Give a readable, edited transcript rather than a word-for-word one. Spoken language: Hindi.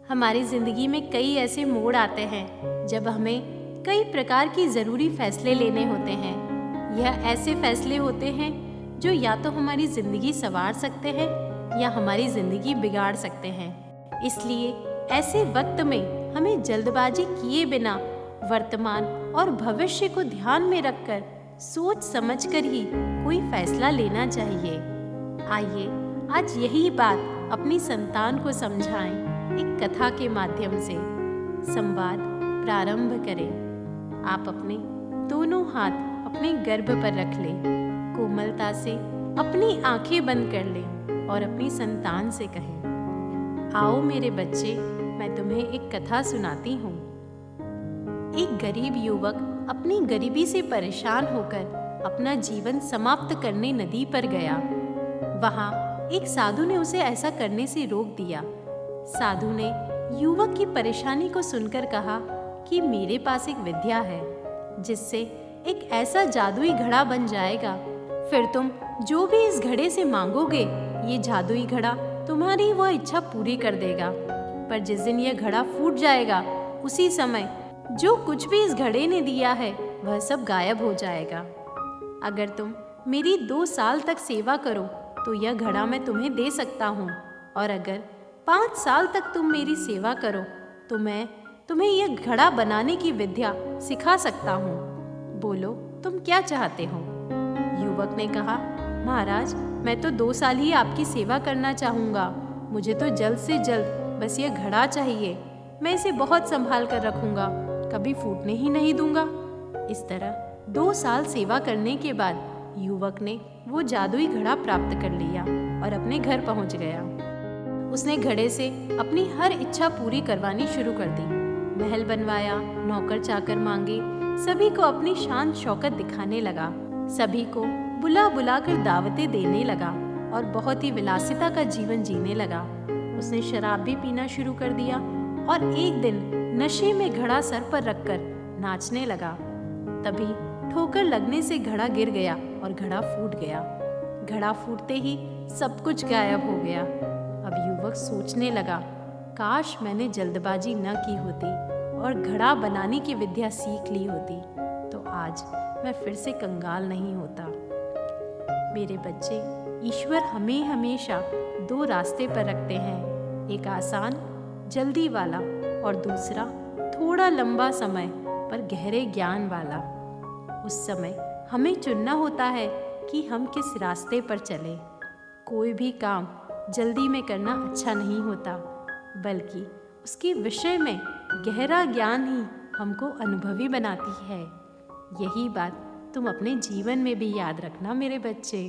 हमारी ज़िंदगी में कई ऐसे मोड़ आते हैं जब हमें कई प्रकार की ज़रूरी फैसले लेने होते हैं। यह ऐसे फैसले होते हैं जो या तो हमारी ज़िंदगी संवार सकते हैं या हमारी ज़िंदगी बिगाड़ सकते हैं। इसलिए ऐसे वक्त में हमें जल्दबाजी किए बिना वर्तमान और भविष्य को ध्यान में रखकर सोच समझकर ही कोई फैसला लेना चाहिए। आइए आज यही बात अपनी संतान को समझाएं। एक कथा के माध्यम से संवाद प्रारंभ करें। आप अपने दोनों हाथ अपने गर्भ पर रख लें, कोमलता से अपनी आंखें बंद कर लें और अपनी संतान से कहें, आओ मेरे बच्चे, मैं तुम्हें एक कथा सुनाती हूँ। एक गरीब युवक अपनी गरीबी से परेशान होकर अपना जीवन समाप्त करने नदी पर गया। वहाँ एक साधु ने उसे ऐसा करने से रोक दिया। साधु ने युवक की परेशानी को सुनकर कहा कि मेरे पास एक विद्या है जिससे एक ऐसा जादुई घड़ा बन जाएगा, फिर तुम जो भी इस घड़े से मांगोगे ये जादुई घड़ा तुम्हारी वह इच्छा पूरी कर देगा। पर जिस दिन यह घड़ा फूट जाएगा उसी समय जो कुछ भी इस घड़े ने दिया है वह सब गायब हो जाएगा। अगर तुम मेरी 2 साल तक सेवा करो तो यह घड़ा मैं तुम्हें दे सकता हूँ, और अगर 5 साल तक तुम मेरी सेवा करो तो मैं तुम्हें यह घड़ा बनाने की विद्या सिखा सकता हूँ। बोलो तुम क्या चाहते हो? युवक ने कहा, महाराज मैं तो 2 साल ही आपकी सेवा करना चाहूँगा। मुझे तो जल्द से जल्द बस यह घड़ा चाहिए। मैं इसे बहुत संभाल कर रखूँगा, कभी फूटने ही नहीं दूंगा। इस तरह 2 साल सेवा करने के बाद युवक ने वो जादुई घड़ा प्राप्त कर लिया और अपने घर पहुँच गया। उसने घड़े से अपनी हर इच्छा पूरी करवानी शुरू कर दी। महल बनवाया, नौकर चाकर मांगे, सभी को अपनी शान शौकत दिखाने लगा, सभी को बुला बुला कर दावतें देने लगा और बहुत ही विलासिता का जीवन जीने लगा। उसने शराब भी पीना शुरू कर दिया और एक दिन नशे में घड़ा सर पर रखकर नाचने लगा। तभी ठोकर लगने से घड़ा गिर गया और घड़ा फूट गया। घड़ा फूटते ही सब कुछ गायब हो गया। अब युवक सोचने लगा, काश मैंने जल्दबाजी न की होती और घड़ा बनाने की विद्या सीख ली होती तो आज मैं फिर से कंगाल नहीं होता। मेरे बच्चे, ईश्वर हमें हमेशा 2 रास्ते पर रखते हैं, एक आसान जल्दी वाला और दूसरा थोड़ा लंबा समय पर गहरे ज्ञान वाला। उस समय हमें चुनना होता है कि हम किस रास्ते पर चलें। कोई भी काम जल्दी में करना अच्छा नहीं होता, बल्कि उसके विषय में गहरा ज्ञान ही हमको अनुभवी बनाती है। यही बात तुम अपने जीवन में भी याद रखना मेरे बच्चे।